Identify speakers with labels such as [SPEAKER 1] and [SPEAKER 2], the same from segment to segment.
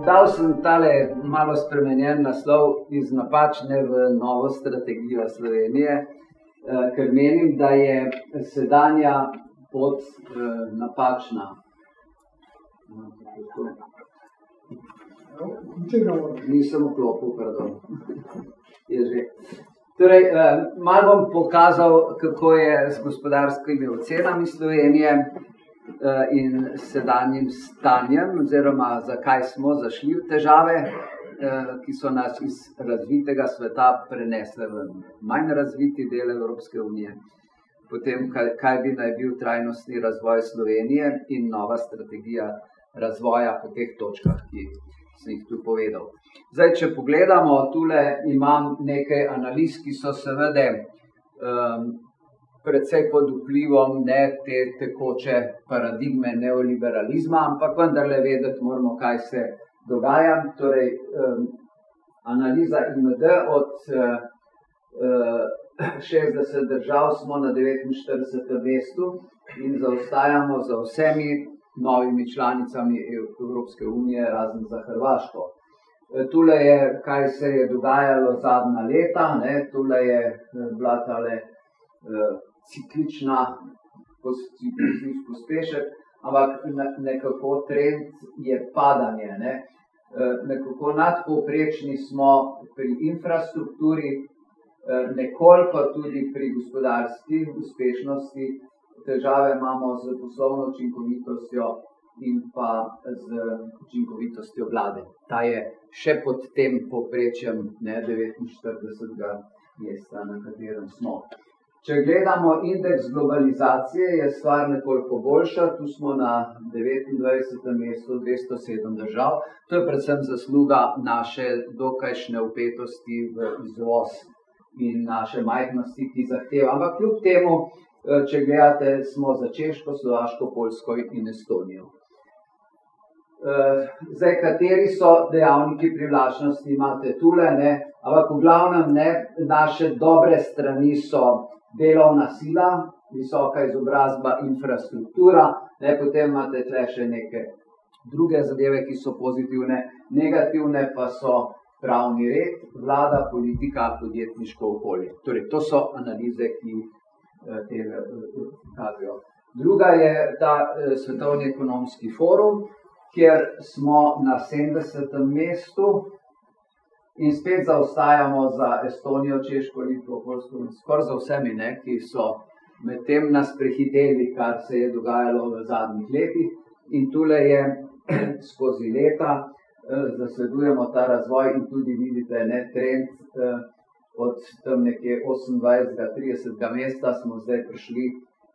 [SPEAKER 1] Dal sem tale malo spremenjen naslov iz napačne v novo strategijo Slovenije, ker menim, da je sedanja pot napačna. Nisem vklopil, pardon. Je že. Torej, malo bom pokazal, kako je z gospodarskimi ocenami Slovenije in sedanjim stanjem, oziroma zakaj smo zašli v težave, ki so nas iz razvitega sveta prenesle v manj razviti del Evropske unije. Potem, kaj bi naj bil trajnostni razvoj Slovenije in nova strategija razvoja po teh točkah, ki sem jih tu povedal. Zdaj, če pogledamo, tule imam nekaj analiz, ki so seveda predvsej pod vplivom te tekoče paradigme neoliberalizma, ampak vendarle vedeti moramo, kaj se dogaja. Torej, analiza IMD od 60 držav smo na 49. mestu in zaostajamo za vsemi novimi članicami Evropske unije, razen za Hrvaško. Tule je, kaj se je dogajalo zadnja leta, tule je bila tale ciklična pospešek, ampak nekako trend je padanje. Nekako nadpovprečni smo pri infrastrukturi, nekoliko tudi pri gospodarski uspešnosti, težave imamo z poslovno učinkovitostjo in pa z učinkovitostjo vlade. Ta je še pod tem povprečjem 49. mesta, na katerem smo. Če gledamo indeks globalizacije, je stvar nekoliko boljša. Tu smo na 29. mestu 207 držav. To je predvsem zasluga naše dokajšnje vpetosti v izvoz in naše majhnosti, ki zahteva. Ampak kljub temu, če gledate, smo za Češko, Slovaško, Poljsko in Estonijo. Zdaj, kateri so dejavniki privlačnosti, imate tule, ampak v glavnem naše dobre strani so delovna sila, visoka izobrazba, infrastruktura, potem imate tle še neke druge zadeve, ki so pozitivne, negativne pa so pravni red, vlada, politika, podjetniško okolje. Torej, to so analize, ki tega kažejo. Druga je ta Svetovni ekonomski forum, kjer smo na 70. mestu in spet zaostajamo za Estonijo, Češko, Litvo, Poljsko in skoraj za vsemi, ki so medtem nas prehiteli, kar se je dogajalo v zadnjih letih. In tule je skozi leta zasledujemo ta razvoj in tudi vidite trend od tam nekje 28. 30. mesta smo zdaj prišli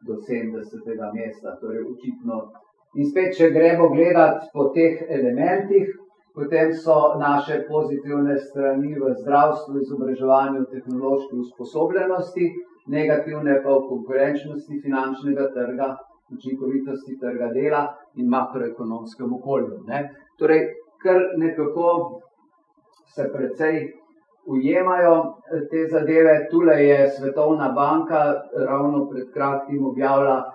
[SPEAKER 1] do 70. mesta, torej očitno. In spet, če gremo gledati po teh elementih, potem so naše pozitivne strani v zdravstvu, izobraževanju, tehnološki usposobljenosti, negativne pa v konkurenčnosti finančnega trga, učinkovitosti trga dela in makroekonomskem okolju. Torej, kar nekako se precej ujemajo te zadeve. Tule je Svetovna banka ravno pred kratkim objavila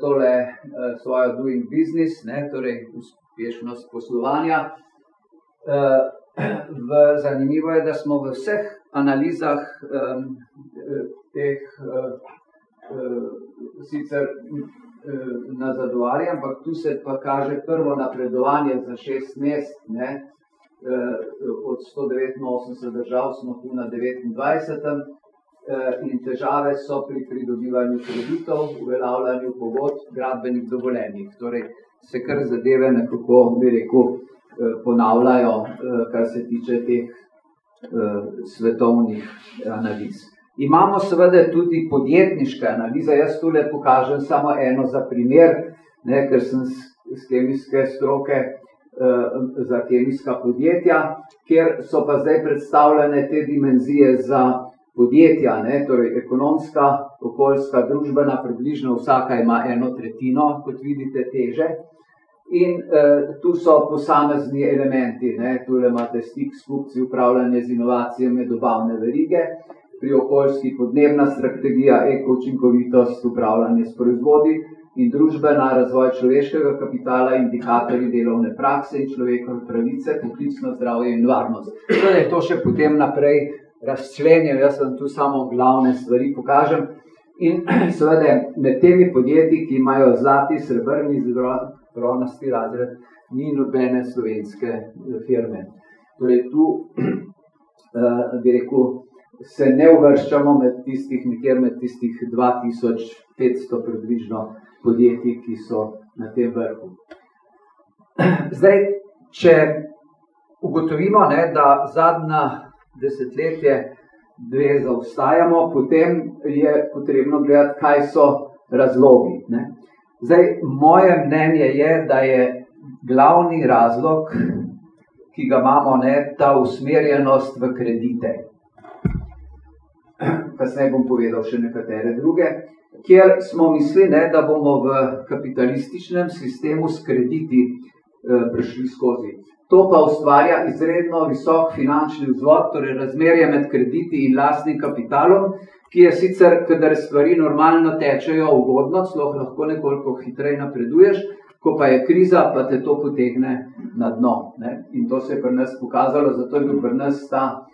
[SPEAKER 1] tole svojo doing business, torej uspešnost poslovanja. Zanimivo je, da smo v vseh analizah teh sicer nazadovali, ampak tu se pa kaže prvo napredovanje za 6 mest. Od 189 držav smo tu na 29. In težave so pri pridobivanju kreditov, uveljavljanju pogodb, gradbenih dovoljenjih. Torej, se kar zadeve nekako, bi rekel, ponavljajo, kar se tiče teh svetovnih analiz. Imamo seveda tudi podjetniške analize. Jaz tule pokažem samo eno za primer, ker sem z kemijske stroke za kemijska podjetja, kjer so pa zdaj predstavljene te dimenzije za podjetja, torej ekonomska, okoljska, družbena, približno vsaka ima 1/3, kot vidite, teže. In tu so posamezni elementi, tule imate stik s kupci, upravljanje z inovacijami, dobavne verige, pri okoljski podnebna strategija, ekoučinkovitost, upravljanje s proizvodi, in družbena razvoj človeškega kapitala, indikatorji delovne prakse in človekove pravice, poklicno zdravje in varnost. Seveda je to še potem naprej razčlenjeno, jaz vam tu samo glavne stvari pokažem. In seveda med temi podjetji, ki imajo zlati, srebrni, bronasti razred, ni nobene slovenske firme. Torej tu, bi rekel, se ne uvrščamo nekjer med tistih 2500 približno podjetij, ki so na tem vrhu. Zdaj, če ugotovimo, da zadnja desetletje dve zaostajamo, potem je potrebno gledati, kaj so razlogi. Zdaj, moje mnenje je, da je glavni razlog, ki ga imamo, ta usmerjenost v kredite. Kasneje bom povedal še nekatere druge, kjer smo mislili, da bomo v kapitalističnem sistemu s krediti prišli skozi. To pa ustvarja izredno visok finančni vzvod, torej razmerje med krediti in lastnim kapitalom, ki je sicer, kadar stvari normalno tečejo ugodno, celo lahko nekoliko hitreje napreduješ, ko pa je kriza, pa te to potegne na dno. In to se je pri nas pokazalo, zato je bil pri nas ta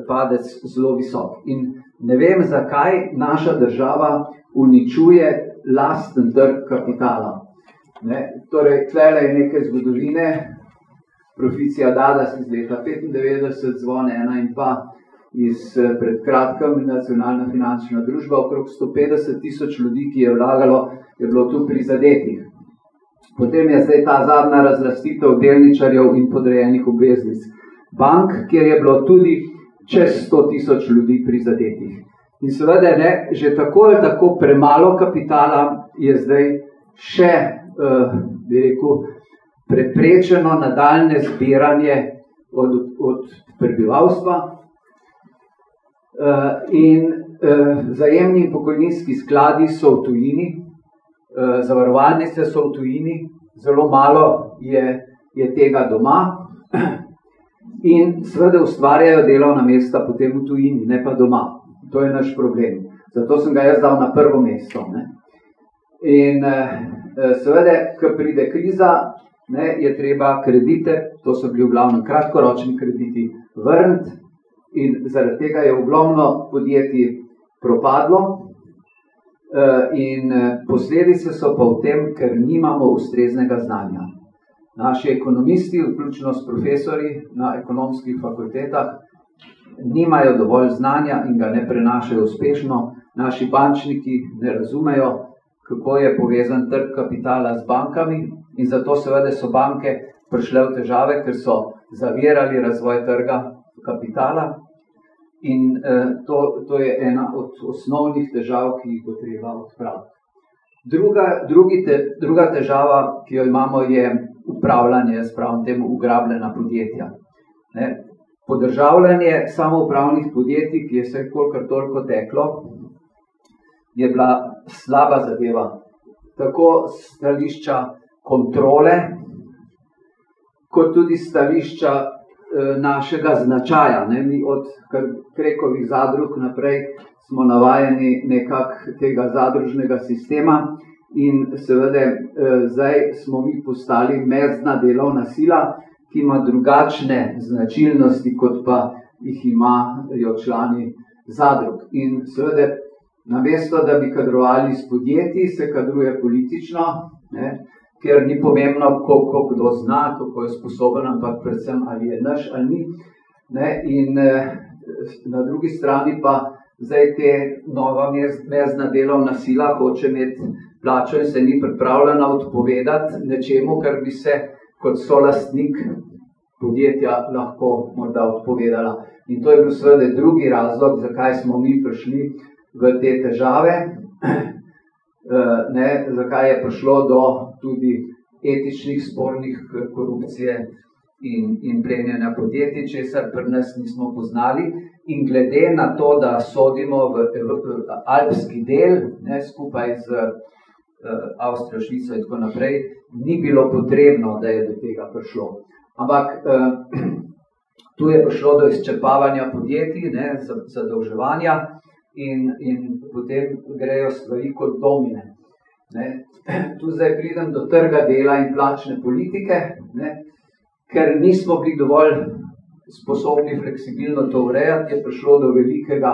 [SPEAKER 1] padec zelo visok. In ne vem, zakaj naša država uničuje lasten trg kapitala. Torej, tlele je nekaj zgodovine, Proficija Dadas iz leta 95, Zvon 1 in 2 iz pred kratkim, Nacionalna finančna družba, okrog 150 000 ljudi, ki je vlagalo, je bilo tu prizadetih. Potem je zdaj ta zadnja razlastitev delničarjev in podrejenih obveznic bank, kjer je bilo tudi čez 100 000 ljudi prizadetih. In seveda že tako ali tako premalo kapitala je zdaj še, bi rekel, preprečeno nadaljne zbiranje od prebivalstva. In vzajemni in pokojninski skladi so v tujini, zavarovalnice so v tujini, zelo malo je tega doma. In seveda ustvarjajo delovna mesta potem v tujini, ne pa doma. To je naš problem. Zato sem ga jaz dal na prvo mesto. In seveda, ko pride kriza, je treba kredite, to so bili v glavnem kratkoročni krediti, vrniti. In zaradi tega je ogromno podjetij propadlo. In posledice so pa v tem, ker nimamo ustreznega znanja. Naši ekonomisti, vključno s profesorji na ekonomskih fakultetah, nimajo dovolj znanja in ga ne prenašajo uspešno. Naši bančniki ne razumejo, kako je povezan trg kapitala z bankami, in zato seveda so banke prišle v težave, ker so zavirali razvoj trga kapitala. In to je ena od osnovnih težav, ki jih bo treba odpraviti. Druga težava, ki jo imamo, je upravljanje, spravim temu, ugrabljena podjetja. Podržavljanje samoupravnih podjetij, ki je se kolikor toliko teklo, je bila slaba zadeva. Tako stališča kontrole, kot tudi stališča našega značaja. Mi od Krekovih zadrug naprej smo navajeni nekako tega zadružnega sistema in seveda zdaj smo mi postali mezdna delovna sila, ki ima drugačne značilnosti, kot pa jih imajo člani zadrug. In seveda, namesto da bi kadrovali s podjetji, se kadruje politično, ker ni pomembno, koliko kdo zna, kako je sposoben, ampak predvsem ali je naš ali ni. In na drugi strani pa zdaj te nova mezdna delovna sila hoče imeti plačo in se ni pripravljena odpovedati nečemu, kar bi se kot solastnik podjetja lahko morda odpovedala. In to je bil seveda drugi razlog, zakaj smo mi prišli v te težave, zakaj je prišlo do tudi etičnih spornih korupcije in plenjenja podjetij, česar pri nas nismo poznali. In glede na to, da sodimo v alpski del, skupaj z Avstrijo, Švico in tako naprej, ni bilo potrebno, da je do tega prišlo. Ampak tu je prišlo do izčrpavanja podjetij, zadolževanja in potem grejo stvari kot domine. Ne. Tu zdaj pridem do trga dela in plačne politike, ne. Ker nismo bili dovolj sposobni fleksibilno to urejati, je prišlo do velikega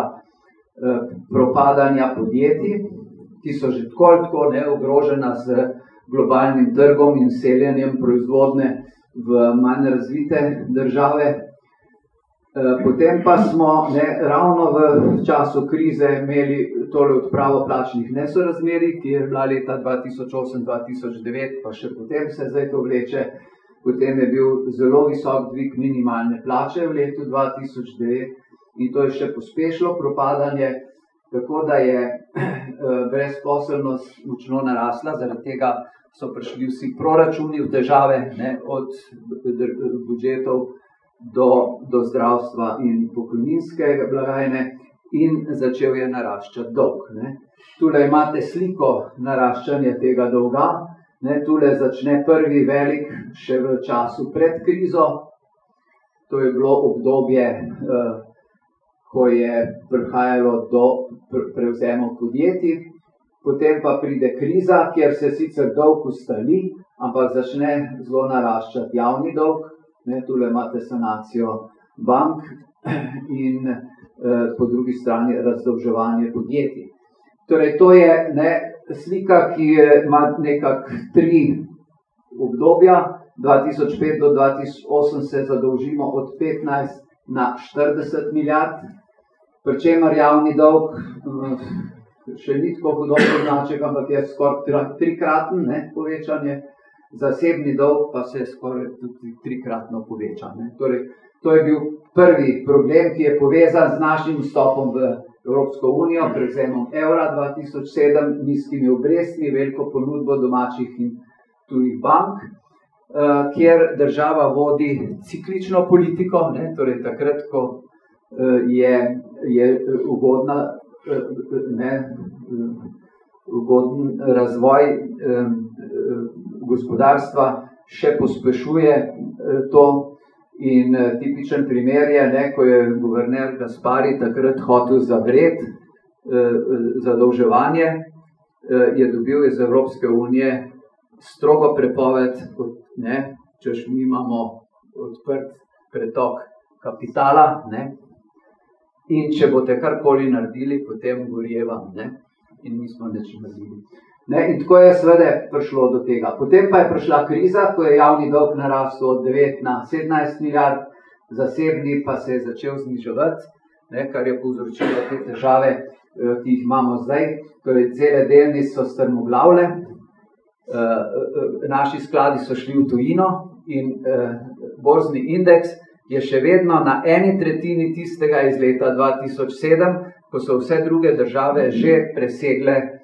[SPEAKER 1] propadanja podjetij, ki so že tako ogrožena z globalnim trgom in seljenjem proizvodne v manj razvite države. Potem pa smo ravno v času krize imeli tole odpravo plačnih nesorazmerij, ki je bila leta 2008-2009, pa še potem se zdaj to vleče. Potem je bil zelo visok dvig minimalne plače v letu 2009 in to je še pospešilo propadanje, tako da je brezposelnost močno narasla, zaradi tega so prišli vsi proračuni v težave, ne, od budžetov do zdravstva in pokojninske blagajne in začel je naraščati dolg. Ne. Tule imate sliko naraščanja tega dolga. Ne, tule začne prvi velik še v času pred krizo. To je bilo obdobje, ko je prihajalo do prevzemov podjetij. Potem pa pride kriza, kjer se sicer dolg ustali, ampak začne zelo naraščati javni dolg. Ne, tule imate sanacijo bank in po drugi strani razdolževanje podjetij. Torej, to je slika, ki ima nekako 3 obdobja. 2005 do 2008 se zadolžimo od 15 na 40 milijard, pri čemer javni dolg še ni tako hudo značek, ampak je skoraj 3-kraten povečanje, zasebni dolg pa se je skoraj tudi 3-kratno povečal. Torej, to je bil prvi problem, ki je povezan z našim vstopom v Evropsko unijo, prevzemom evra 2007, nizkimi obrestmi, veliko ponudbo domačih in tujih bank, kjer država vodi ciklično politiko, torej takrat, ko je ugoden razvoj gospodarstva, še pospešuje to. In tipičen primer je, ko je guverner Gaspari takrat hotel zavreti zadolževanje, je dobil iz Evropske unije strogo prepoved, češ mi imamo odprt pretok kapitala, in če boste karkoli naredili, potem gorijo vam, in nismo nič naredili. In tako je seveda prišlo do tega. Potem pa je prišla kriza, ko je javni dolg narastel od 9 na 17 milijard, zasebni pa se je začel zniževati, kar je povzročilo te težave, ki jih imamo zdaj. Torej, cele delnice so strmoglavile, naši skladi so šli v tujino in borzni indeks je še vedno na 1/3 tistega iz leta 2007, ko so vse druge države že presegle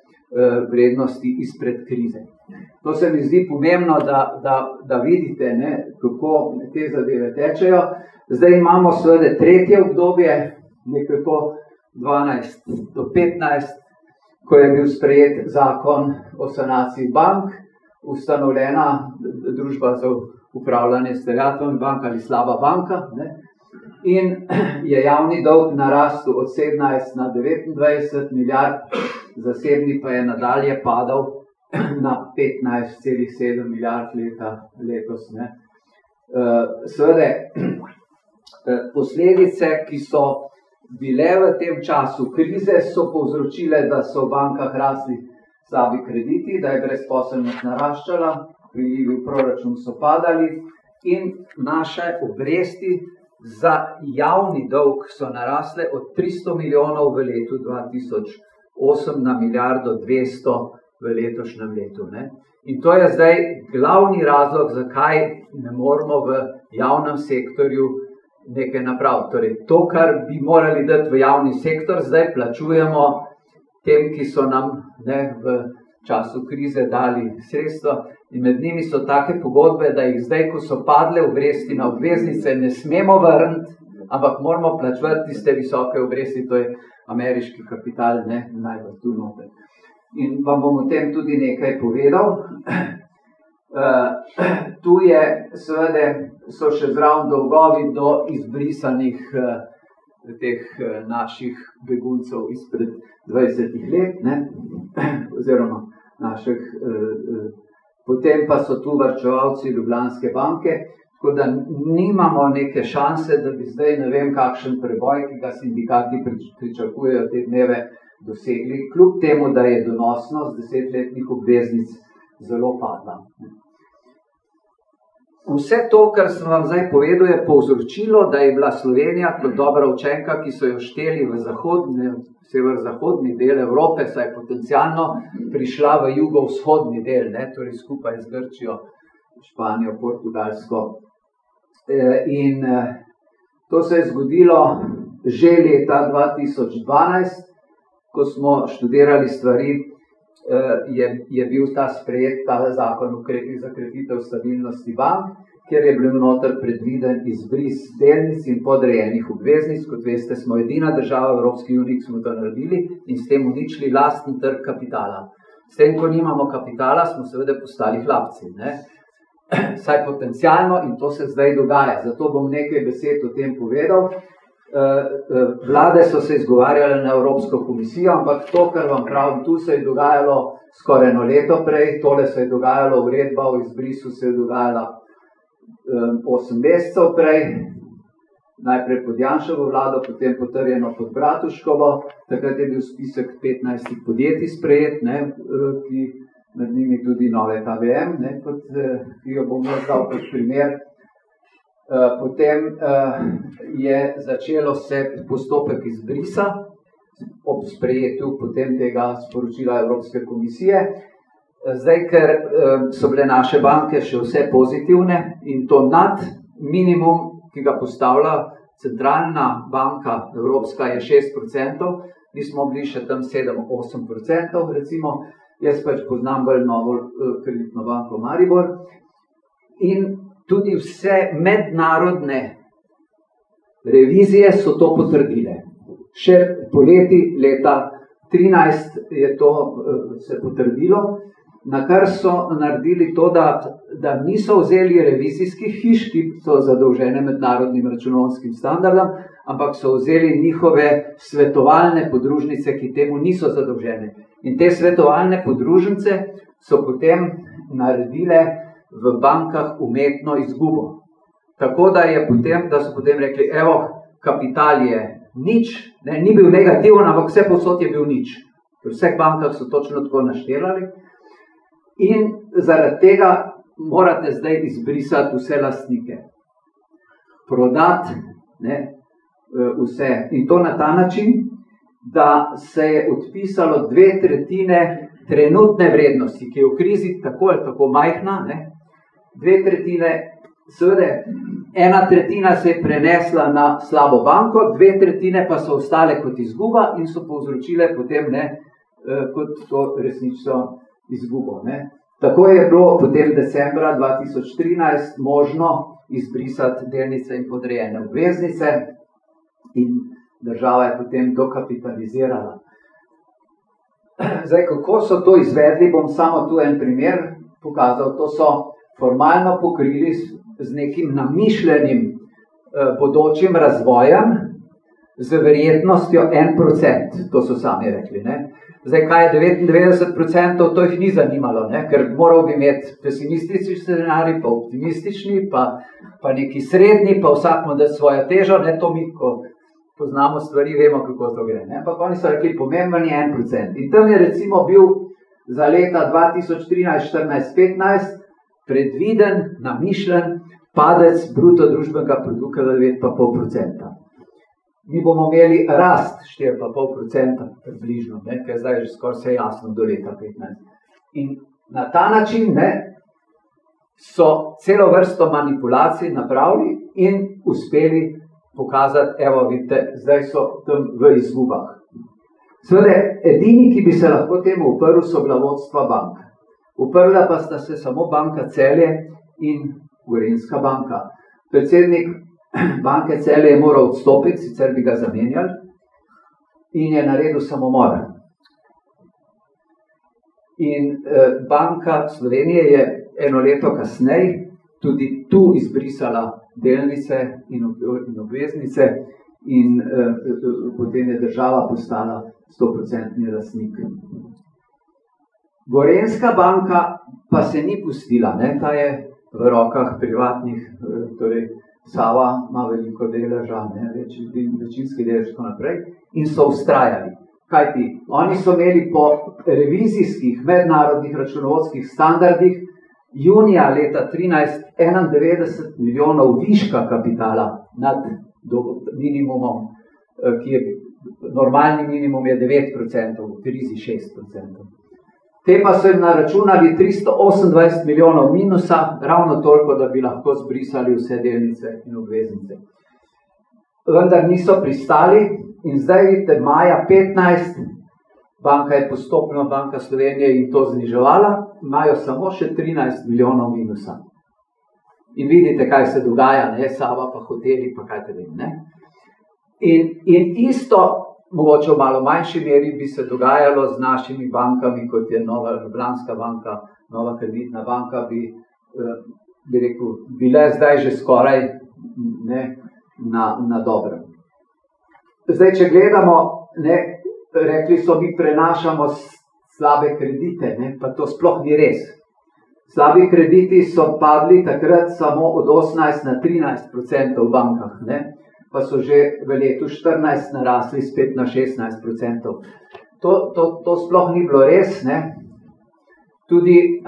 [SPEAKER 1] vrednosti izpred krize. To se mi zdi pomembno, da vidite, kako te zadeve tečejo. Zdaj imamo seveda tretje obdobje, nekako 12 do 15, ko je bil sprejet zakon o sanaciji bank, ustanovljena družba za upravljanje s terjatvami bank ali slaba banka, in je javni dolg narastel od 17 na 29 milijard, zasebni pa je nadalje padal na 15,7 milijard letos. Seveda, posledice, ki so bile v tem času krize, so povzročile, da so v bankah rasli slabi krediti, da je brezposelnost naraščala, prilivi v proračun so padali in naše obresti za javni dolg so narasle od 300 milijonov v letu 2008 na milijardo 200 v letošnjem letu. In to je zdaj glavni razlog, zakaj ne moramo v javnem sektorju nekaj napraviti. Torej, to, kar bi morali dati v javni sektor, zdaj plačujemo tem, ki so nam v času krize dali sredstva. In med njimi so take pogodbe, da jih zdaj, ko so padle obresti na obveznice, ne smemo vrniti, ampak moramo plačevati tiste visoke obresti, to je ameriški kapital, najbolj tu noter. In vam bom o tem tudi nekaj povedal. Tu je, seveda, so še zraven dolgovi do izbrisanih teh naših beguncev izpred 20 let, oziroma naših, potem pa so tu varčevalci Ljubljanske banke, tako da nimamo neke šanse, da bi zdaj ne vem kakšen preboj, ki ga sindikati pričakujejo te dneve, dosegli, kljub temu, da je donosnost 10-letnih obveznic zelo padla. Vse to, kar sem vam zdaj povedal, je povzročilo, da je bila Slovenija kot dobra učenka, ki so jo šteli v severozahodni del Evrope, saj potencialno prišla v jugovzhodni del, torej skupaj z Grčijo, Španijo, Portugalsko. In to se je zgodilo že leta 2012, ko smo študirali stvari, je bil ta sprejet ta zakon ukrepih za krepitev stabilnosti bank, kjer je bil noter predviden izbris delnic in podrejenih obveznic. Kot veste, smo edina država v Evropski uniji, ki smo to naredili in s tem uničili lasten trg kapitala. S tem, ko nimamo kapitala, smo seveda postali hlapci, Saj potencialno, in to se zdaj dogaja. Zato bom nekaj besed o tem povedal. Vlade so se izgovarjale na Evropsko komisijo, ampak to, kar vam pravim, tu se je dogajalo skoraj 1 leto prej, tole se je dogajalo, uredba o izbrisu se je dogajala 8 mesecev prej, najprej pod Janševo vlado, potem potrjeno pod Bratuškovo, takrat je bil spisek 15 podjetij sprejet, ki med njimi tudi nove KBM, ki jo bom dal kot primer. Potem je začelo se postopek izbrisa ob sprejetju potem tega sporočila Evropske komisije. Zdaj, ker so bile naše banke še vse pozitivne in to nad minimum, ki ga postavlja centralna banka Evropska, je 6%, mi smo bili še tam 7-8%, recimo, jaz pač poznam bolj novo kreditno banko Maribor. In tudi vse mednarodne revizije so to potrdile. Še poleti leta 2013 je to se potrdilo, na kar so naredili to, da niso vzeli revizijskih hiš, ki so zadolžene mednarodnim računovodskim standardom, ampak so vzeli njihove svetovalne podružnice, ki temu niso zadolžene. In te svetovalne podružnice so potem naredile v bankah umetno izgubo. Tako da so potem rekli, evo, kapital je nič, ni bil negativen, ampak vse povsod je bil nič. V vseh bankah so točno tako naštelali. In zaradi tega morate zdaj izbrisati vse lastnike. Prodati vse. In to na ta način, da se je odpisalo 2/3 trenutne vrednosti, ki je v krizi tako ali tako majhna, 2/3, seveda 1/3 se je prenesla na slabo banko, 2/3 pa so ostale kot izguba in so povzročile potem kot to resnično izgubo. Tako je bilo potem decembra 2013 možno izbrisati delnice in podrejene obveznice in država je potem dokapitalizirala. Zdaj, kako so to izvedli, bom samo tu en primer pokazal. To so formalno pokrili z nekim namišljenim bodočim razvojem z verjetnostjo 1%. To so sami rekli. Zdaj, kaj je 99%, to jih ni zanimalo, ker moral bi imeti pesimistični scenarij, pa optimistični, pa neki srednji, pa vsak mu da svojo težo, to mi, ko poznamo stvari, vemo, kako to gre. Ampak oni so rekli, pomemben je 1%. In tam je recimo bil za leta 2013, 14, 15 predviden, namišljen padec bruto družbenega produkta 9,5%. Mi bomo imeli rast 4,5% približno, ker zdaj je že skoraj vse jasno do leta 15. In na ta način so celo vrsto manipulacij napravili in uspeli pokazati, evo vidite, zdaj so tam v izgubah. Seveda, edini, ki bi se lahko temu uprl, so bila vodstva bank. Uprla pa sta se samo Banka Celje in Gorenjska banka. Predsednik Banke Celje je moral odstopiti, sicer bi ga zamenjali, in je naredil samomor. In Banka Slovenije je 1 leto kasneje tudi tu izbrisala delnice in obveznice in potem je država postala 100% lastnik. Gorenjska banka pa se ni pustila, ne? Ta je v rokah privatnih, torej Sava ima veliko deleža, večinski delež tako naprej, in so vztrajali. Kajti, oni so imeli po revizijskih mednarodnih računovodskih standardih junija leta 1391 milijonov viška kapitala nad minimumom, ki je normalni minimum je 9%, v krizi 6%. Te pa so jim naračunali 328 milijonov minusa, ravno toliko, da bi lahko zbrisali vse delnice in obveznice. Vendar niso pristali in zdaj vidite, maja 15, banka je postopno, Banka Slovenije in to zniževala, imajo samo še 13 milijonov minusa. In vidite, kaj se dogaja, ne, Sava pa hoteli, pa kaj te vem, ne. In isto, mogoče v malo manjši meri, bi se dogajalo z našimi bankami, kot je Nova Ljubljanska banka, Nova Kreditna banka, bi rekel, bile zdaj že skoraj ne, na dobrem. Zdaj, če gledamo, ne, rekli so, mi prenašamo slabe kredite, ne, pa to sploh ni res. Slabi krediti so padli takrat samo od 18 na 13% v bankah, ne, pa so že v letu 14 narasli spet na 16%. To sploh ni bilo res, ne. Tudi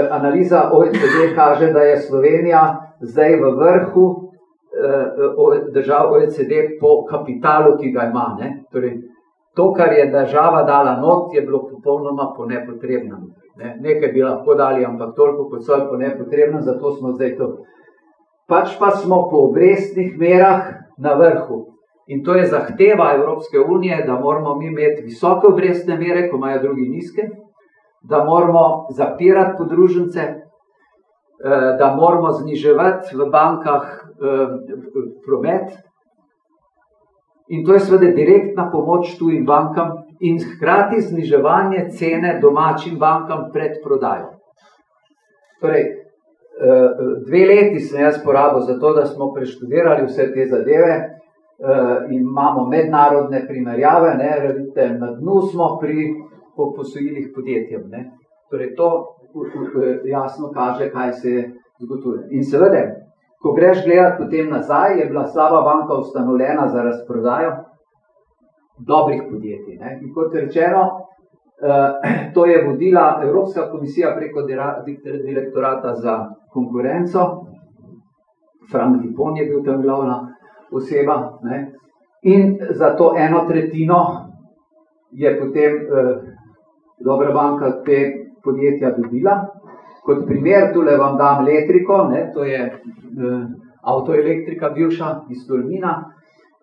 [SPEAKER 1] analiza OECD kaže, da je Slovenija zdaj v vrhu držav OECD po kapitalu, ki ga ima, ne. Torej, to, kar je država dala not, je bilo popolnoma po nepotrebnem. Ne. Nekaj bi lahko dali, ampak toliko kot so po nepotrebnem, zato smo zdaj to. Pač pa smo po obrestnih merah na vrhu. In to je zahteva Evropske unije, da moramo mi imeti visoke obrestne mere, ko imajo drugi nizke, da moramo zapirati podružnice, da moramo zniževati v bankah promet. In to je seveda direktna pomoč tujim bankam in hkrati zniževanje cene domačim bankam pred prodajo. Torej, 2 leti sem jaz porabil za to, da smo preštudirali vse te zadeve in imamo mednarodne primerjave, ne, vidite, na dnu smo pri posojilih podjetjem, ne. Torej, to jasno kaže, kaj se je zgodilo. In seveda, ko greš gledati potem nazaj, je bila Slaba banka ustanovljena za razprodajo dobrih podjetij, ne. In kot rečeno, to je vodila Evropska komisija preko direktorata za konkurenco, Frank Dupont je bil tam glavna oseba, ne. In za to 1/3 je potem Dobra banka te podjetja dobila. Kot primer, tule vam dam Letriko, ne, to je avtoelektrika bivša iz Tolmina,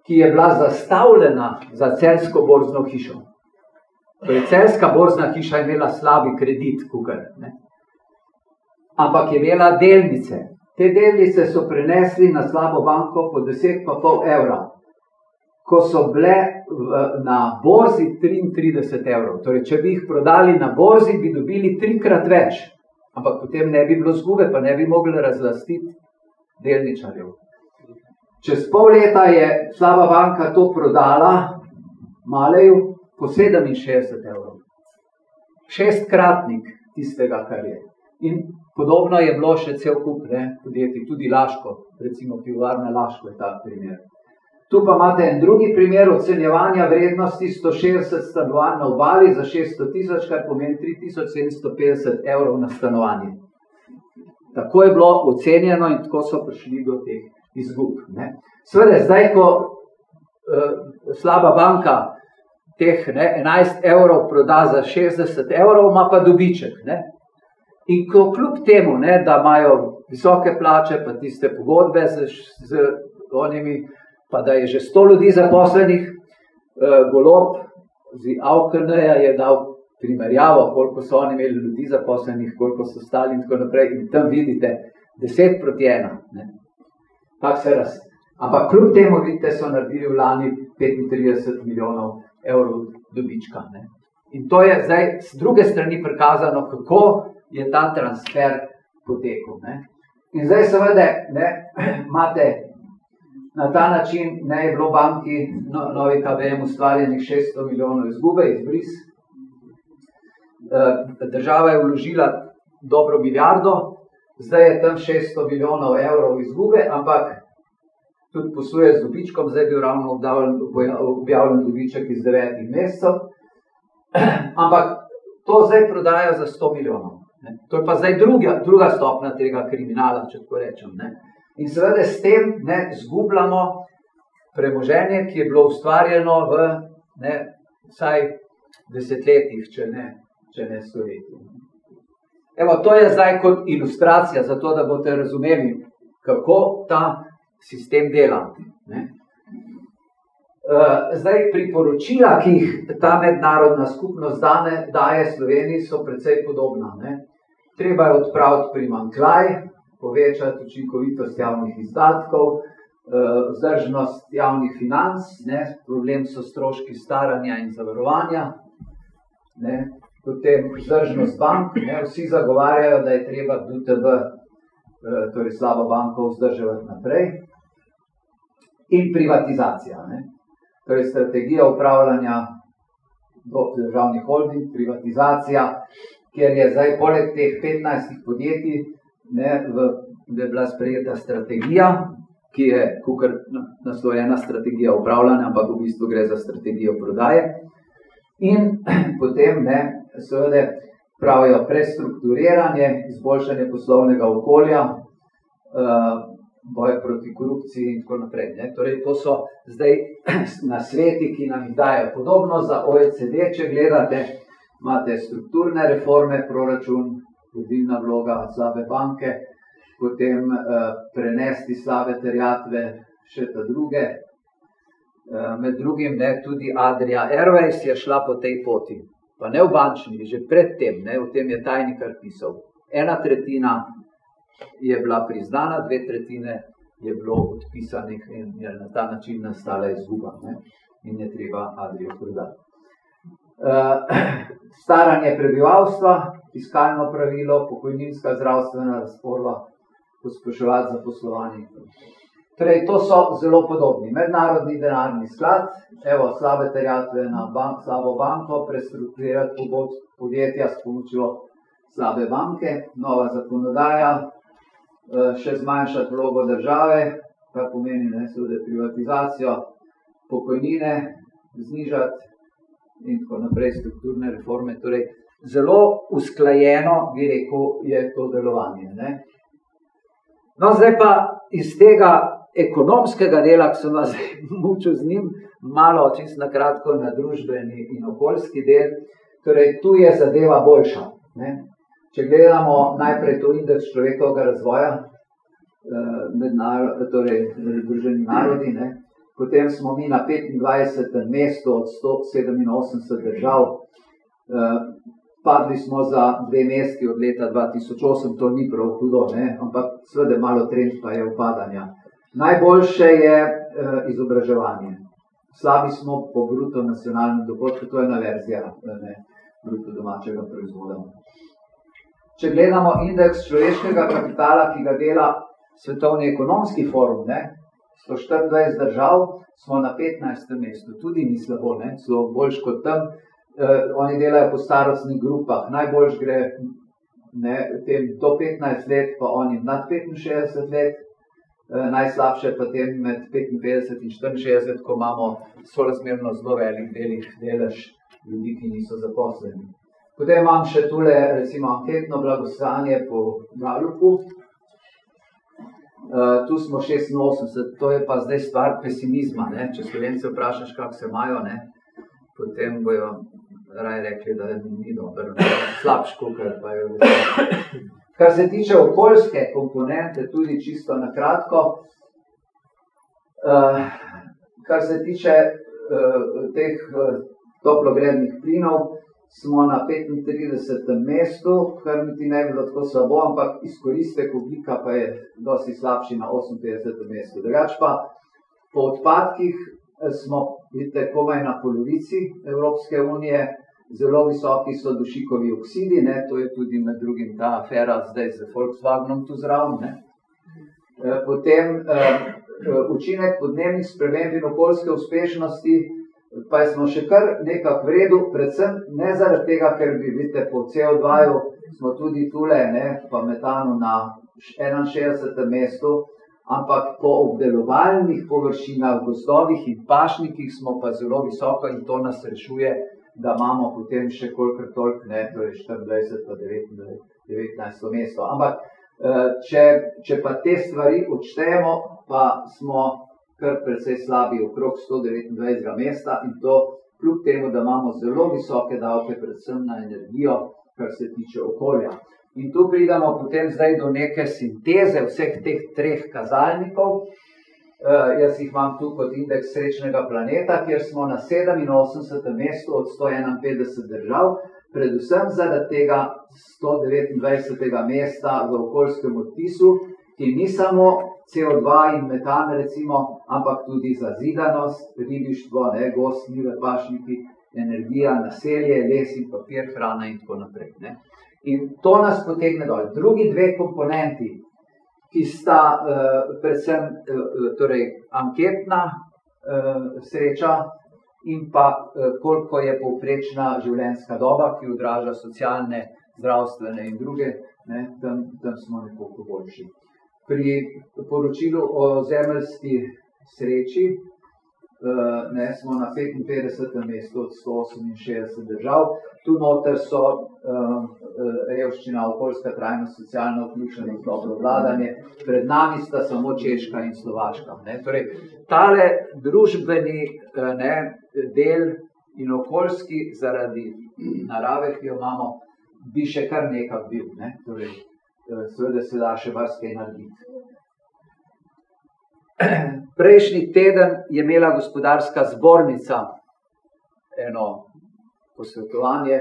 [SPEAKER 1] ki je bila zastavljena za celjsko borzno hišo. Torej, celjska borzna hiša je imela slabi kredit, kukar, ne. Ampak je imela delnice. Te delnice so prenesli na Slabo banko po 10,5 evra, ko so bile na borzi 33 evrov. Torej, če bi jih prodali na borzi, bi dobili 3-krat več. Ampak potem ne bi bilo zgube, pa ne bi mogli razlastiti delničarjev. Čez pol leta je Slaba banka to prodala Maleju po 67 evrov. 6-kratnik tistega, kar je. In podobno je bilo še cel kup, ne, podjetij, tudi Laško, recimo Pivovarna Laško je tak primer. Tu pa imate en drugi primer ocenjevanja vrednosti 160 stanovanj na Obali za 600 000, kar pomeni 3750 evrov na stanovanje. Tako je bilo ocenjeno in tako so prišli do teh izgub, ne. Seveda, zdaj, ko Slaba banka teh 11 evrov proda za 60 evrov, ima pa dobiček, ne. In ko kljub temu, ne, da imajo visoke plače, pa tiste pogodbe z onimi, pa da je že 100 ljudi zaposlenih, Golob z AUKN-ja je dal primerjavo, koliko so oni imeli ljudi zaposlenih, koliko so stali in tako naprej. In tam vidite 10:1. Ne. Tak se Ampak kljub temu, vidite, so naredili v lani 35 milijonov evrov dobička. Ne. In to je zdaj z druge strani prikazano, kako je ta transfer potekel. Ne. In zdaj seveda imate na ta način, ne, je bilo banki Novi KBM ustvarjenih 600 milijonov izgube, izbris. država je vložila dobro milijardo, zdaj je tam 600 milijonov evrov izgube, ampak tudi posluje z dobičkom, zdaj je bil ravno objavljen dobiček iz 9 mesecev, ampak to zdaj prodajo za 100 milijonov. Ne. To je pa zdaj druga stopnja tega kriminala, če tako rečem. Ne. In seveda s tem zgubljamo premoženje, ki je bilo ustvarjeno v vsaj desetletjih, če ne stoletjih. Evo, to je zdaj kot ilustracija, zato da boste razumeli, kako ta sistem dela. Ne. Zdaj, priporočila, ki jih ta mednarodna skupnost daje Sloveniji, so precej podobna. Ne. Treba je odpraviti primanjkljaj, povečati učinkovitost javnih izdatkov, vzdržnost javnih financ, problem so stroški staranja in zavarovanja, potem vzdržnost bank, vsi zagovarjajo, da je treba DUTB, torej slabo banko, vzdrževati naprej, in privatizacija. Torej strategija upravljanja državnih holding, privatizacija, kjer je zdaj poleg teh 15 podjetij je bila sprejeta strategija, ki je kakor naslovljena strategija upravljanja, ampak v bistvu gre za strategijo prodaje. In potem seveda pravijo prestrukturiranje, izboljšanje poslovnega okolja, boj proti korupciji in tako naprej. Torej, to so zdaj nasveti, ki nam jih dajo. Podobno za OECD, če gledate, imate strukturne reforme, proračun, vodilna vloga, slabe banke, potem prenesti slabe terjatve še ta druge. Med drugim tudi Adria Airways je šla po tej poti. Pa ne v bančni, že predtem, o tem je Tajnikar pisal. 1/3 je bila priznana, 2/3 je bilo odpisanih in je na ta način nastala izguba. In je treba Adrio prodati. Staranje prebivalstva, fiskalno pravilo, pokojninska zdravstvena razporba, pospeševati zaposlovanje. Torej, to so zelo podobni. Mednarodni denarni sklad, evo, slabe terjatve na slabo banko, prestrukturirati podjetja s pomočjo slabe banke, nova zakonodaja, še zmanjšati vlogo države, kar pomeni seveda privatizacijo, pokojnine znižati in tako naprej, strukturne reforme. Torej, zelo usklajeno, bi rekel, je to delovanje. No, zdaj pa iz tega ekonomskega dela, ki sem vas mučil z njim, malo čisto na kratko na družbeni in okoljski del. Torej, tu je zadeva boljša. Če gledamo najprej to indeks človekovega razvoja, torej Združeni narodi, potem smo mi na 25. mestu od 187 držav, padli smo za 2 mesti od leta 2008, to ni prav hudo, ampak seveda malo trend pa je upadanja. Najboljše je izobraževanje. Slabi smo po bruto nacionalnem dohodku, to je ena verzija bruto domačega proizvoda. Če gledamo indeks človeškega kapitala, ki ga dela Svetovni ekonomski forum, 124 držav, smo na 15. mestu. Tudi ni slabo, celo boljš kot tam. Oni delajo po starostnih grupah. Najboljš gre tem do 15 let, pa oni nad 65 let. Najslabše pa tem med 55 in 64, ko imamo sorazmerno zelo velik delež ljudi, ki niso zaposleni. Potem imam še tule, recimo, anketno blagostanje po Galupu. Tu smo 86, to je pa zdaj stvar pesimizma. Če Slovence vprašaš, kako se imajo, potem bojo raje rekli, da ni dobro, slabš kukar pa je vesel. Kar se tiče okoljske komponente, tudi čisto na kratko, kar se tiče teh toplogrednih plinov, smo na 35. mestu, kar niti ne bi bilo tako slabo, ampak izkoristek ogljika pa je dosti slabši na 58. mestu. Drugače pa po odpadkih smo, vidite, komaj na polovici Evropske unije, zelo visoki so dušikovi oksidi, to je tudi med drugim ta afera zdaj z Volkswagenom tu zraven. Potem učinek podnebnih sprememb in okoljske uspešnosti pa smo še kar nekako v redu, predvsem ne zaradi tega, ker bi, vidite, po CO2-ju smo tudi tule, pa metanu na 61. mestu, ampak po obdelovalnih površinah, gozdovih in pašnikih smo pa zelo visoko in to nas rešuje, da imamo potem še kolikor toliko, torej 24 pa 19. mesto. Ampak če pa te stvari odštejemo, pa smo kar precej slabi, okrog 129. mesta in to kljub temu, da imamo zelo visoke davke, predvsem na energijo, kar se tiče okolja. In tu pridemo potem zdaj do neke sinteze vseh teh treh kazalnikov. Jaz jih imam tu kot indeks srečnega planeta, kjer smo na 87. mestu od 151 držav, predvsem zaradi tega 129. mesta v okoljskem odtisu, ki ni samo CO2 in metan recimo, ampak tudi zazidanost, ribištvo, gozd, njive, pašniki, energija, naselje, les in papir, hrana in tako naprej. In to nas potegne dol. Drugi dve komponenti, ki sta predvsem torej anketna sreča in pa koliko je povprečna življenjska doba, ki odraža socialne, zdravstvene in druge, tam smo nekoliko boljši. Pri poročilu o zemeljski sreči smo na 55. mestu od 168 držav. Tu noter so revščina, okoljska trajnost, socialna vključenost, dobro vladanje. Pred nami sta samo Češka in Slovaška. Torej, tale družbeni del in okoljski zaradi narave, ki jo imamo, bi še kar nekak bil. Torej, seveda se da še marsikaj narediti. Prejšnji teden je imela gospodarska zbornica eno posvetovanje,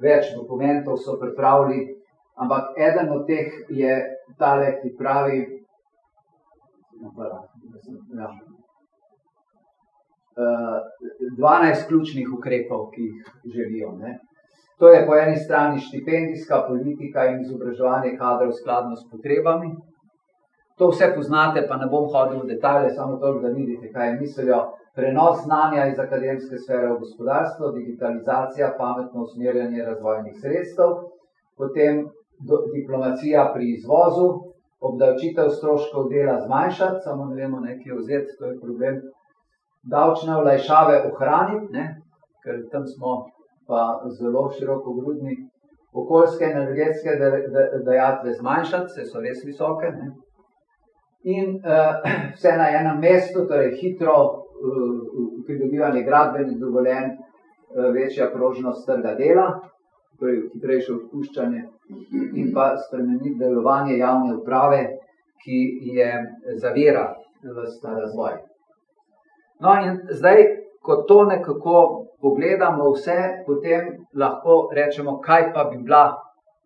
[SPEAKER 1] več dokumentov so pripravili, ampak eden od teh je tale, ki pravi 12 ključnih ukrepov, ki jih želijo. To je po eni strani štipendijska politika in izobraževanje kadrov skladno s potrebami. To vse poznate, pa ne bom hodil v detajle, samo toliko, da vidite, kaj mislijo. Prenos znanja iz akademske sfere v gospodarstvo, digitalizacija, pametno usmerjanje razvojnih sredstev, potem diplomacija pri izvozu, obdavčitev stroškov dela zmanjšati, samo ne vemo nekaj vzeti, to je problem. Davčne olajšave ohraniti, ker tam smo pa zelo širokogrudni, okoljske in energetske dajatve zmanjšati, se so res visoke, in vse na enem mestu, torej hitro pridobivanje gradbenih dovoljenj, večja prožnost trga dela, torej hitrejše odpuščanje in pa spremeniti delovanje javne uprave, ki je zavira ves ta razvoj. No in zdaj, ko to nekako pogledamo vse, potem lahko rečemo, kaj pa bi bila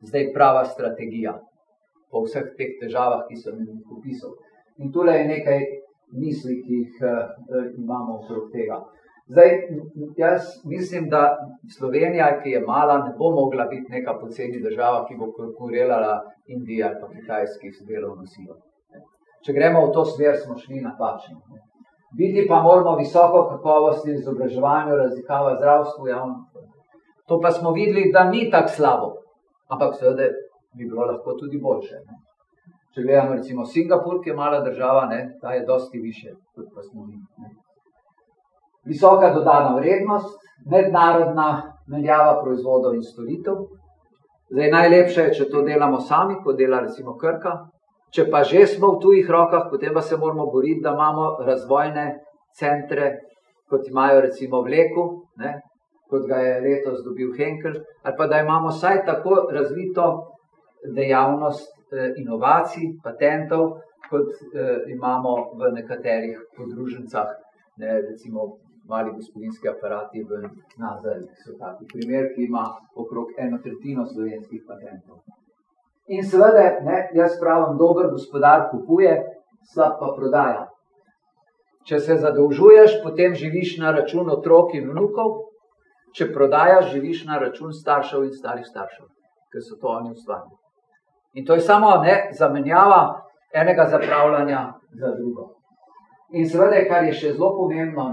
[SPEAKER 1] zdaj prava strategija po vseh teh težavah, ki sem jih opisal. In tule je nekaj misli, ki jih imamo okrog tega. Zdaj, jaz mislim, da Slovenija, ki je mala, ne bo mogla biti neka poceni država, ki bo konkurirala Indiji ali pa Kitajski z delovno silo. Če gremo v to smer, smo šli napačno. Biti pa moramo visoko kakovosti v izobraževanju, raziskava zdravstvu, javno. To pa smo videli, da ni tako slabo, ampak seveda bi bilo lahko tudi boljše. Če gledamo recimo Singapur, ki je mala država, ta je dosti više, kot pa smo mi. Visoka dodana vrednost, mednarodna menjava proizvodov in storitev. Zdaj najlepše je, če to delamo sami, kot dela recimo Krka. Če pa že smo v tujih rokah, potem pa se moramo boriti, da imamo razvojne centre, kot imajo recimo v Leku, kot ga je letos dobil Henkel, ali pa da imamo vsaj tako razvito dejavnost inovacij, patentov, kot imamo v nekaterih podružnicah, recimo mali gospodinjski aparati v Nazarih, so taki primer, ki ima okrog 1/3 slovenskih patentov. In seveda, jaz pravim, dober gospodar kupuje, slab pa prodaja. Če se zadolžuješ, potem živiš na račun otrok in vnukov, če prodajaš, živiš na račun staršev in starih staršev, ker so to oni ustvarili. In to je samo zamenjava enega zapravljanja za drugo. In seveda, kar je še zelo pomembno,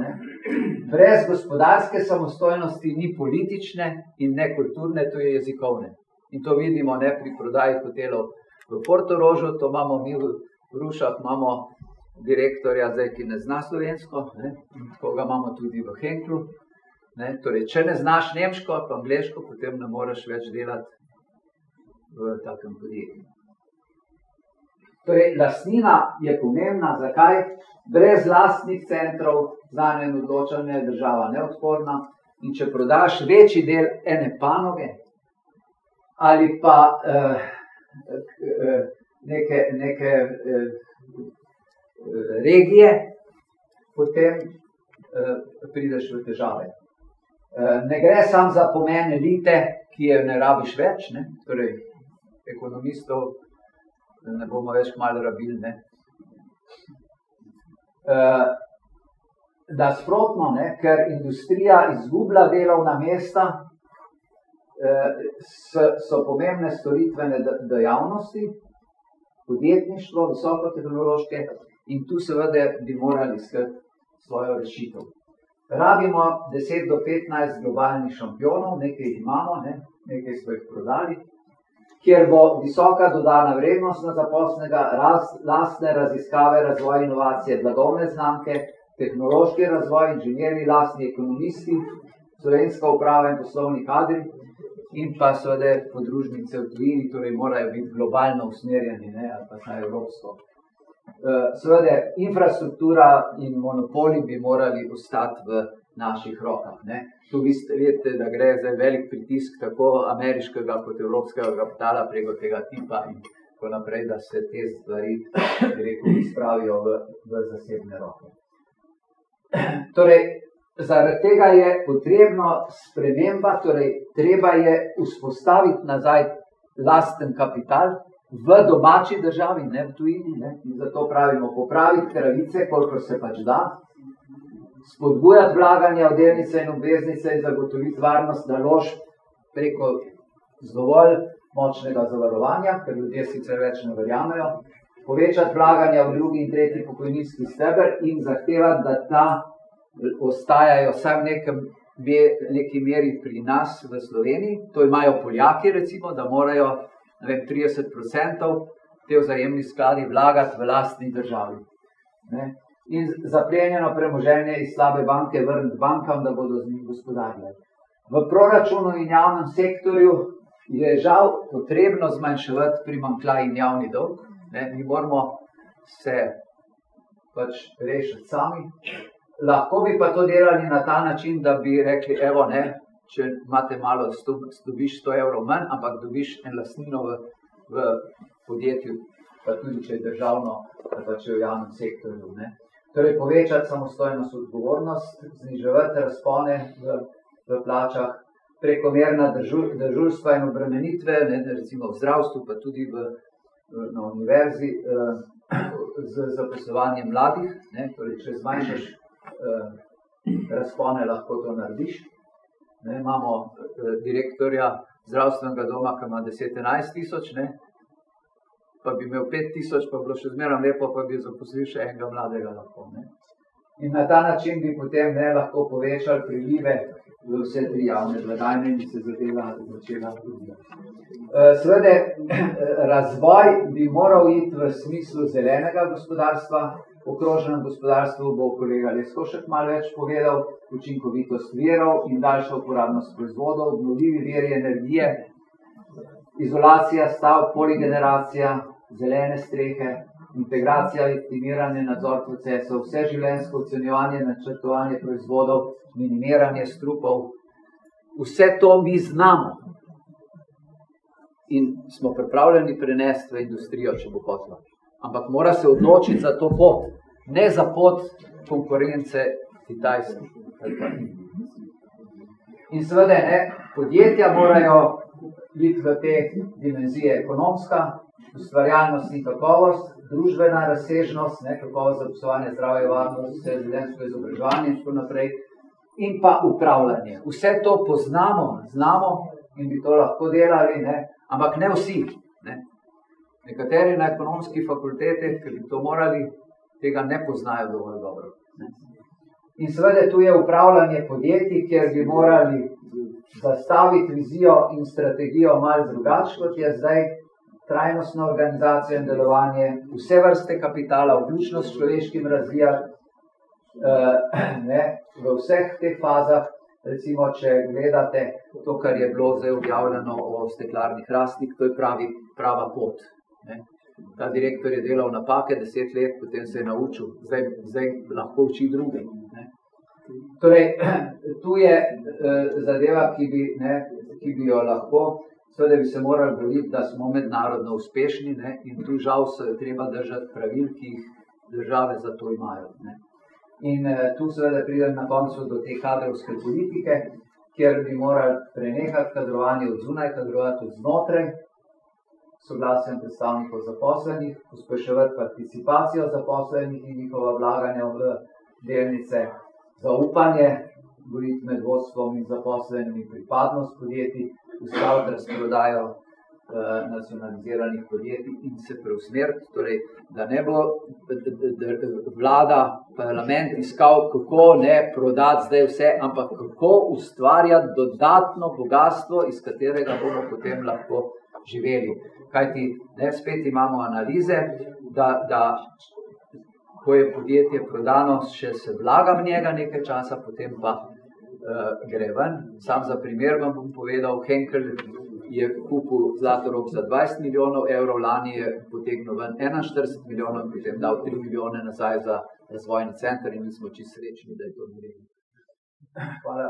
[SPEAKER 1] brez gospodarske samostojnosti ni politične in ne kulturne, to je jezikovne. In to vidimo ne pri prodaji hotelov v Portorožu, to imamo mi v Rušah, imamo direktorja, zdaj, ki ne zna slovensko, ne, koga imamo tudi v Henklu. Ne, torej, če ne znaš nemško ali angleško, potem ne moreš več delati v takem podjetju. Torej, lastnina je pomembna, zakaj? Brez lastnih centrov znanja in odločanja je država neodporna in če prodaš večji del ene panoge ali pa neke regije, potem prideš v težave. Ne gre samo za pomen elite, ki je ne rabiš več, ne? Torej, ekonomistov ne bomo več kmalu rabili, ne? Nasprotno, ne? Ker industrija izgublja delovna mesta, so pomembne storitvene dejavnosti, podjetništvo, visokotehnološke in tu seveda bi morali iskati svojo rešitev. Rabimo 10 do 15 globalnih šampionov, nekaj jih imamo, ne? Nekaj smo jih prodali, kjer bo visoka dodana vrednost na zaposlenega, lastne raziskave, razvoj, inovacije, blagovne znamke, tehnološki razvoj, inženirji, lastni ekonomisti, slovenska uprava in poslovni kadri in pa seveda podružnice v tujini, torej morajo biti globalno usmerjeni, ne, ali pa na evropsko. Seveda infrastruktura in monopoli bi morali ostati v naših rokah. Ne. Tu vidite, da gre za velik pritisk tako ameriškega kot evropskega kapitala preko tega tipa in tako naprej, da se te stvari spravijo v zasebne roke. Torej, zaradi tega je potrebno sprememba, torej treba je vzpostaviti nazaj lasten kapital v domači državi, ne v tujini, ne? In zato pravimo popraviti pravice, kolikor se pač da, spodbujati vlaganja v delnice in obveznice in zagotoviti varnost naložb preko dovolj močnega zavarovanja, ker ljudje sicer več ne verjamejo, povečati vlaganja v drugi in tretji pokojninski steber in zahtevati, da ta ostajajo vsaj v neki meri pri nas v Sloveniji. To imajo Poljaki recimo, da morajo 30% te vzajemni skladi vlagati v lastni državi. Ne? In zaplenjeno premoženje iz slabe banke vrniti bankam, da bodo z njim gospodarjali. V proračunu in javnem sektorju je žal potrebno zmanjševati primanjkljaj in javni dolg. Ne? Mi moramo se pač rešiti sami. Lahko bi pa to delali na ta način, da bi rekli, evo ne, če imate malo, dobiš 100 evrov manj, ampak dobiš en lastnino v podjetju, pa tudi če je državno, pa če je v javnem sektorju. Ne. Torej, povečati samostojnost, odgovornost, zniževati razpone v plačah, prekomerna dežurstva in obremenitve, ne, recimo v zdravstvu, pa tudi na univerzi, z zaposlovanjem mladih, ne, torej, če zmanjšaš razpone, lahko to narediš. Ne, imamo direktorja zdravstvenega doma, ki ima 10-11 tisoč, pa bi imel 5 tisoč, pa bilo še zmeraj lepo, pa bi zaposlil še enega mladega lahko. Ne. In na ta način bi potem lahko povečali prilive v vse tri javne blagajne in se zadeva začela odvijati. Seveda, razvoj bi moral iti v smislu zelenega gospodarstva, okroženem gospodarstvu bo kolega Leskovšek malo več povedal, učinkovitost virov in daljša uporabnost proizvodov, obnovljivi viri energije, izolacija stavb, poligeneracija, zelene strehe, integracija, optimiranje, nadzor procesov, vseživljenjsko ocenjevanje, načrtovanje proizvodov, minimiranje strupov. Vse to mi znamo in smo pripravljeni prenesti v industrijo, če bo hotela. Ampak mora se odločiti za to pot, ne za pot konkurence Kitajske. In seveda, podjetja morajo biti v te dimenzije ekonomska, ustvarjalnost in kakovost, družbena razsežnost, kakovost zaposlovanja, zdravje, varnost, vseživljenjsko izobraževanje in tako naprej, in pa upravljanje. Vse to poznamo, znamo in bi to lahko delali, ampak ne vsi. Nekateri na ekonomski fakulteti, ki bi to morali, tega ne poznajo dovolj dobro. In seveda tu je upravljanje podjetij, kjer bi morali zastaviti vizijo in strategijo malo drugače, kot je zdaj, trajnostna organizacija in delovanje, vse vrste kapitala, vključno s človeškim razvijati, v vseh teh fazah. Recimo, če gledate to, kar je bilo zdaj objavljeno o steklarni Hrastnik, to je prava pot. Ne. Ta direktor je delal napake 10 let, potem se je naučil, zdaj lahko uči druge. Ne. Torej, tu je zadeva, ki bi jo lahko, seveda bi se morali boriti, da smo mednarodno uspešni, ne, in tu žal se treba držati pravil, ki jih države za to imajo. Ne. In tu seveda pridem na koncu do te kadrovske politike, kjer bi morali prenehati kadrovanje od zunaj, kadrovati od znotraj, soglasjem predstavnikov zaposlenih, pospeševati participacijo zaposlenih in njihova vlaganja v delnice, zaupanje, boriti med vodstvom in zaposlenimi, pripadnost podjetij, ustaviti razprodajo nacionaliziranih podjetij in se preusmeriti, torej, da ne bo vlada, parlament iskal, kako ne prodati zdaj vse, ampak kako ustvarjati dodatno bogastvo, iz katerega bomo potem lahko živeli. Kajti, spet imamo analize, da ko je podjetje prodano, še se vlaga v njega nekaj časa, potem pa gre ven. Sam za primer vam bom povedal, Henkel je kupil Zlatorog za 20 milijonov evrov, lani je potegnil ven 41 milijonov in potem dal 3 milijone nazaj za razvojni center in mi smo čisto srečni, da je to naredil. Hvala.